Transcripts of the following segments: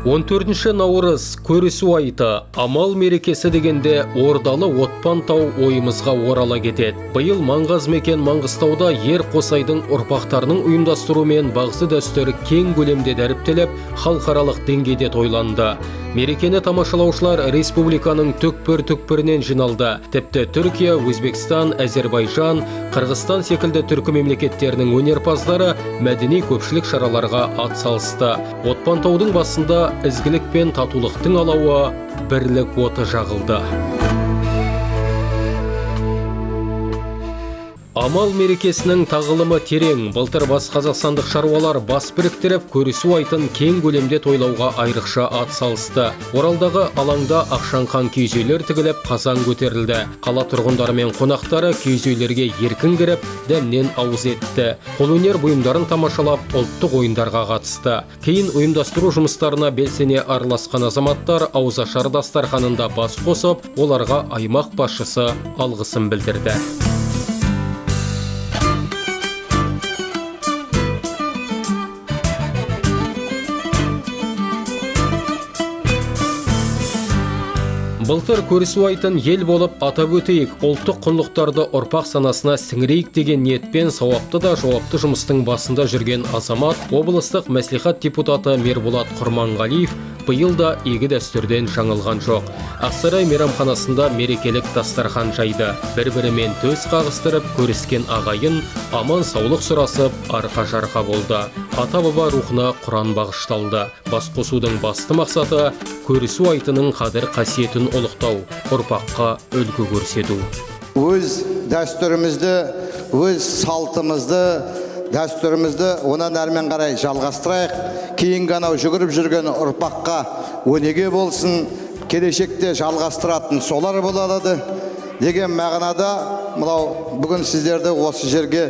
14 наурыз көрісу айты, амал мерекесі дегенде Ордалы Отпан тау ойымызға орала кетеді. Биыл Маңғаз мекен Маңғыстауда ер қосайдың ұрпақтарының ұйымдастыруымен бағзы дәстүр кең көлемде дәріптеліп, халықаралық деңгейде тойланды. Мерекені тамашалаушылар республиканың түкпір-түкпірінен жиналды. Тіпті Түркия, Өзбекстан, Әзербайжан, Қырғызстан секілді түркі мемлекеттерінің өнерпаздары мәдени көпшілік шараларға атсалысты. Отпан таудың басында ізгілік пен татулықтың алауы, бірлік оты жағылды. Амал мерекесінің тағылымы терең. Былтыр бас қазақстандық шаруалар бас біріктіріп, көрісу айтын кең көлемде тойлауға айрықша атсалысты. Оралдағы алаңда ақшаңқан киіз үйлер тігіліп, қазан көтерілді. Қала тұрғындары мен қонақтары киіз үйлерге еркін кіріп, дәмнен ауыз етті. Қолөнер бұйымдарын тамашалап, ұлттық ойындарға қатысты. Кейін ұйымдастыру жұмыстарына белсене араласқан азаматтар ауызашар дастарханында бас қосып, оларға аймақ басшысы алғысын білдірді. Былтыр көрісу айтын ел болып атап өтейік, ұлттық құндылықтарды ұрпақ санасына сіңірейік деген ниетпен сауапты да жауапты жұмыстың басында жүрген азамат, облыстық мәслихат депутаты Мерболат Құрманғалиев биыл да игі дәстүрден жаңылған жоқ. Ақсарай мейрамханасында мерекелік дастархан жайды. Бір-бірімен төс қағыстырып, көріскен ағайын аман саулық сұрасып, арқа-жарқа болды. Ата-баба рухына Құран бағышталды. Басқосудың басты мақсаты көрісу айтының қадір қасиетін ұлықтау, ұрпаққа үлгі көрсету. Өз дәстүрімізді, өз салтымызды, дәстүрімізді онан әрмен қарай жалғастырайық. Кейінгі анау жүгіріп жүрген ұрпаққа өнеге болсын, келешекте жалғастыратын солар болады деген мағынада мынау бүгін сіздерді осы жерге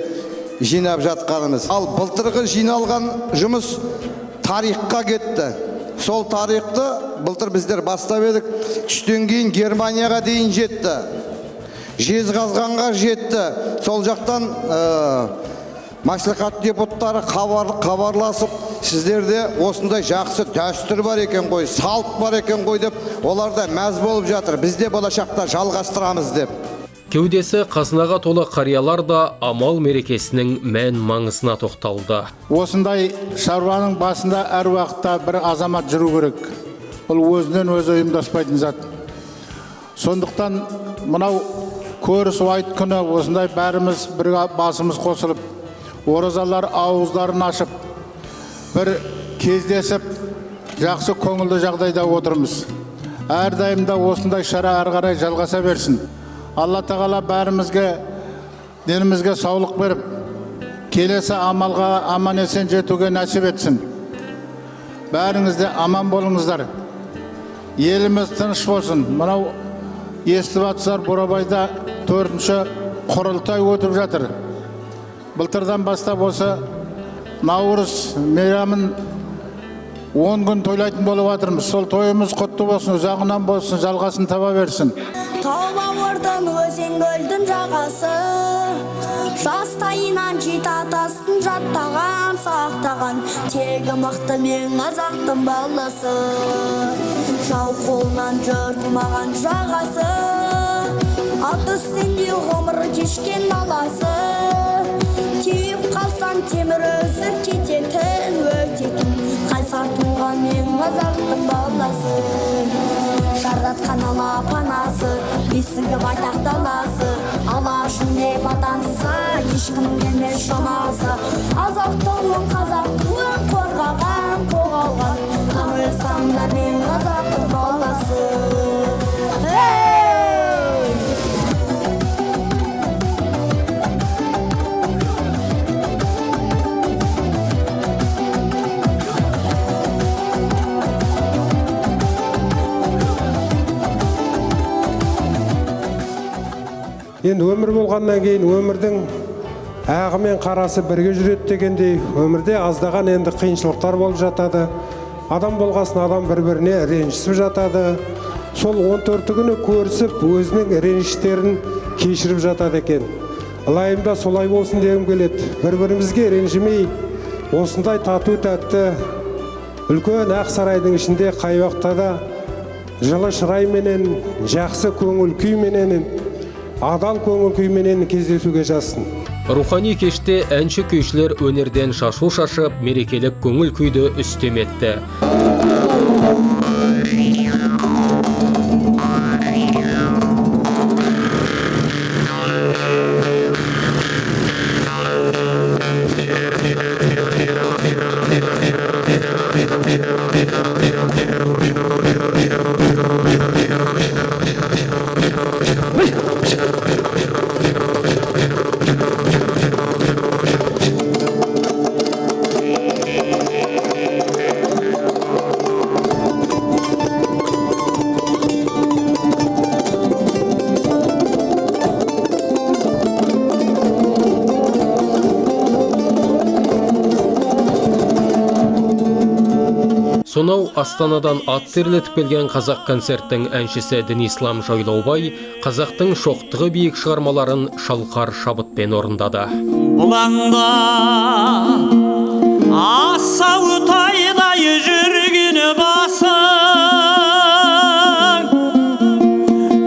жинап жатқанымыз. Ал былтырғы жиналған жұмыс тарихқа кетті. Сол тарихты былтыр біздер бастап едік. Түстен кейін Германияға дейін жетті. Жезқазғанға жетті. Сол жақтан мәслихат депутаттары хабарласып, сіздерде осындай жақсы дәстүр бар екен ғой, салт бар екен ғой деп, оларда мәз болып жатыр. Бізде болашақта жалғастырамыз деп. Кеудесі қазынаға толы қариялар да амал мерекесінің мән маңызына тоқталды. Осындай шаруаның басында әр уақытта бір азамат жүру керек. Бұл өзінен өзі ұйымдаспайтын зат. Сондықтан мынау көрісу айт күні осындай бәріміз бір басымыз қосылып, оразалар ауыздарын ашып, бір кездесіп, жақсы көңілді жағдайда отырмыз. Әрдайымда осындай шара әрі қарай жалғаса берсін. Алла тағала бәрімізге, денімізге саулық беріп, келесі амалға аман есен жетуге нәсіп етсін. Бәріңізде аман болыңыздар. Еліміз тыныш болсын. Мынау естіп атсыздар, Бурабайда 4-ші құрылтай өтіп жатыр. Былтырдан бастап осы наурыз мейрамын 10 күн тойлайтын болып жатырмыз. Сол тойымыз құтты болсын, ұзағынан болсын, жалғасын таба берсін. Тауба ордың өзен көлдің жағасы, жастайынан жет атасын жаттаған, сақтаған, тегі мықты мен қазақтың баласы. Жау қолынан жыртылмаған жағасы, ат үстінде ғұмыр кешкен баласы. Түйіп қалсан темір өзіп кететін, өтетін, қайсар туған мен қазақтың баласы. Жаратқан ала панасы, бесігі байтақ даласы, алашым деп атанса, ешкім келмес шамасы. Азаттығын қазақтығын қорғаған, қоғалған, қамырсамда мен қазақтың баласы. Енді өмір болғаннан кейін өмірдің ағы мен қарасы бірге жүреді дегендей, өмірде аздаған енді қиыншылықтар болып жатады. Адам болғасын адам бір-біріне ренжісіп жатады. Сол 14 күні көрісіп, өзінің реніштерін кешіріп жатады екен. Лайымда солай болсын дегім келеді. Бір-бірімізге ренжімей, осындай тату тәтті үлкен ақ сарайдың ішінде қай уақытта да жылы шырайменен, жақсы көңіл күйменен, адал көңіл күйменен кездесуге жазсын. Рухани кеште әнші күйшілер өнерден шашу шашып, мерекелік көңіл күйді үстем етті. Сонау Астанадан ат терлетіп келген қазақ концерттің әншісі Дінислам Жайлаубай қазақтың шоқтығы биік шығармаларын шалқар шабытпен орындады. Бұлаңда асау тайдай жүрген басың,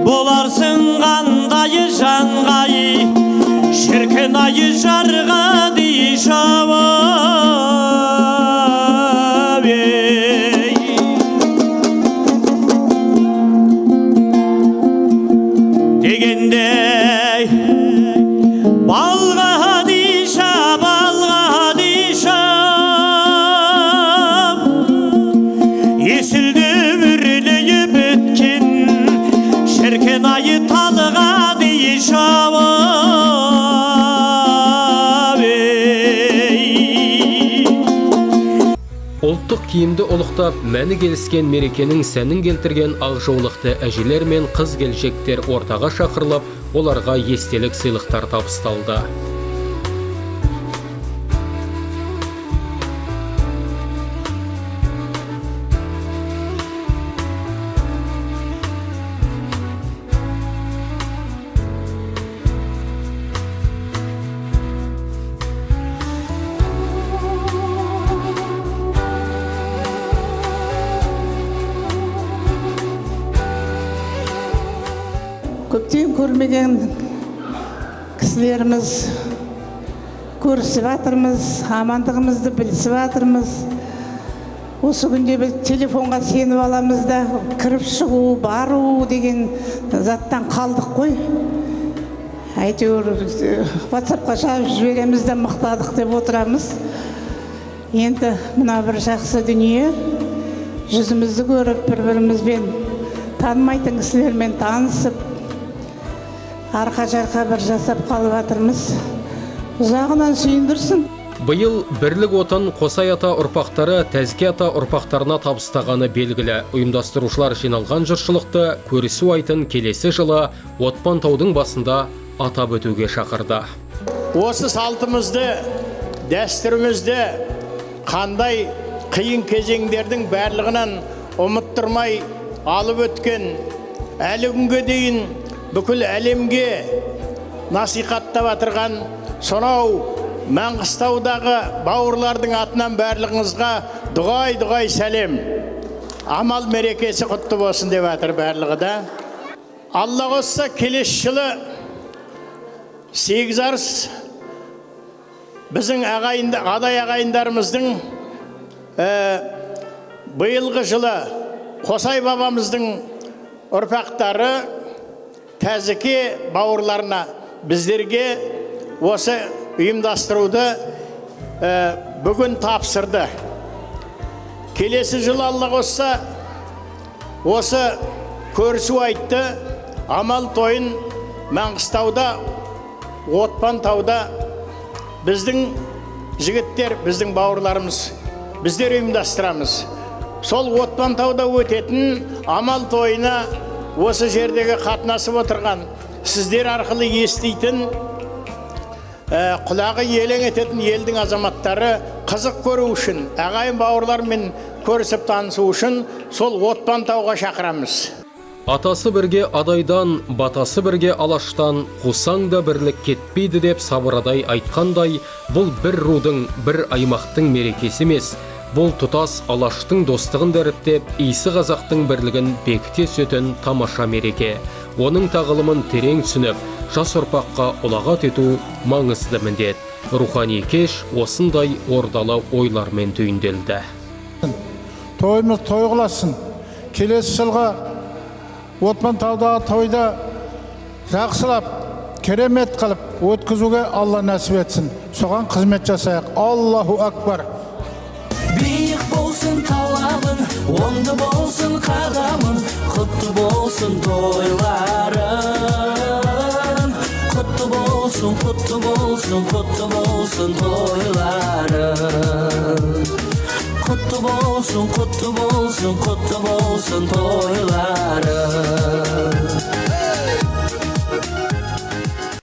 боларсың қандай жанғай, шіркін ай жарға дей жауап. Дегендей балға диша есілді бүрлейіп өткен шіркін айы талға диша Ұлттық киімді ұлықтап, мәні келіскен мерекенің сәнін келтірген ақжаулықты әжелер мен қыз келіншектер ортаға шақырылып, оларға естелік сыйлықтар табысталды. Көптен көрмеген кісілеріміз көрісіп жатырмыз, амандығымызды білісіп жатырмыз. Осы күнде біз телефонға сеніп аламыз да, кіріп шығу, бару деген заттан қалдық қой. Әйтеуір WhatsApp-қа жазып жібереміз де мақтадық деп отырамыз. Енді мына бір жақсы дүние, жүзімізді көріп, бір-бірімізбен танымайтын кісілермен танысып, арқа-жарқа бір жасап қалып жатырмыз. Ұзағынан сүйіндірсін. Биыл Бірлік отан Қосай ата ұрпақтары Тәзке ата ұрпақтарына табыстағаны белгілі. Ұйымдастырушылар жиналған жұртшылықты көрісу айтын келесі жылы Отпан таудың басында атап өтуге шақырды. Осы салтымызды, дәстүрімізді қандай қиын кезеңдердің барлығынан ұмыттырмай алып өткен, әлі күнге дейін бүкіл әлемге насихаттап отырған сонау Маңғыстаудағы бауырлардың атынан барлығыңызға дұғай сәлем. Амал мерекесі құтты болсын деп жатыр барлығы да. Алла қосса келесі жылы 8 арыс біздің адай ағайындарымыздың биылғы жылы Қосай бабамыздың ұрпақтары Тәзіке бауырларына біздерге осы ұйымдастыруды бүгін тапсырды. Келесі жылы Алла қосса осы көрісу айтты, амал тойын Маңғыстауда, Отпан тауда біздің жігіттер, біздің бауырларымыз, біздер ұйымдастырамыз. Сол Отпан тауда өтетін амал тойына осы жердегі қатынасып отырған, сіздер арқылы естейтін, құлағы елең ететін елдің азаматтары қызық көру үшін, ағайын бауырлармен көрісіп танысу үшін сол Отпан тауға шақырамыз. Атасы бірге адайдан, батасы бірге алаштан, қусаң да бірлік кетпейді деп сабырадай айтқандай, бұл бір рудың, бір аймақтың мерекесі емес, Бұл тұтас алаштың достығын дәріптеп, исі қазақтың бірлігін бекіте сөтін тамаша мереке. Оның тағылымын терең түсініп, жас ұрпаққа ұлағат ету маңызды міндет. Рухани кеш осындай ордалы ойлармен түйінделді. Тойымыз той қыласын. Келесі жылға Отпантаудағы тойда жақсылап, керемет қылып өткізуге Алла нәсіп етсін. Соған қызмет жасайық. Аллаху акбар. Биік болсын талабын, оңды болсын қадамын, құтты болсын тойларың. Құтты болсын, құтты болсын, құтты болсын тойларың. Құтты болсын, құтты болсын, құтты болсын тойларың.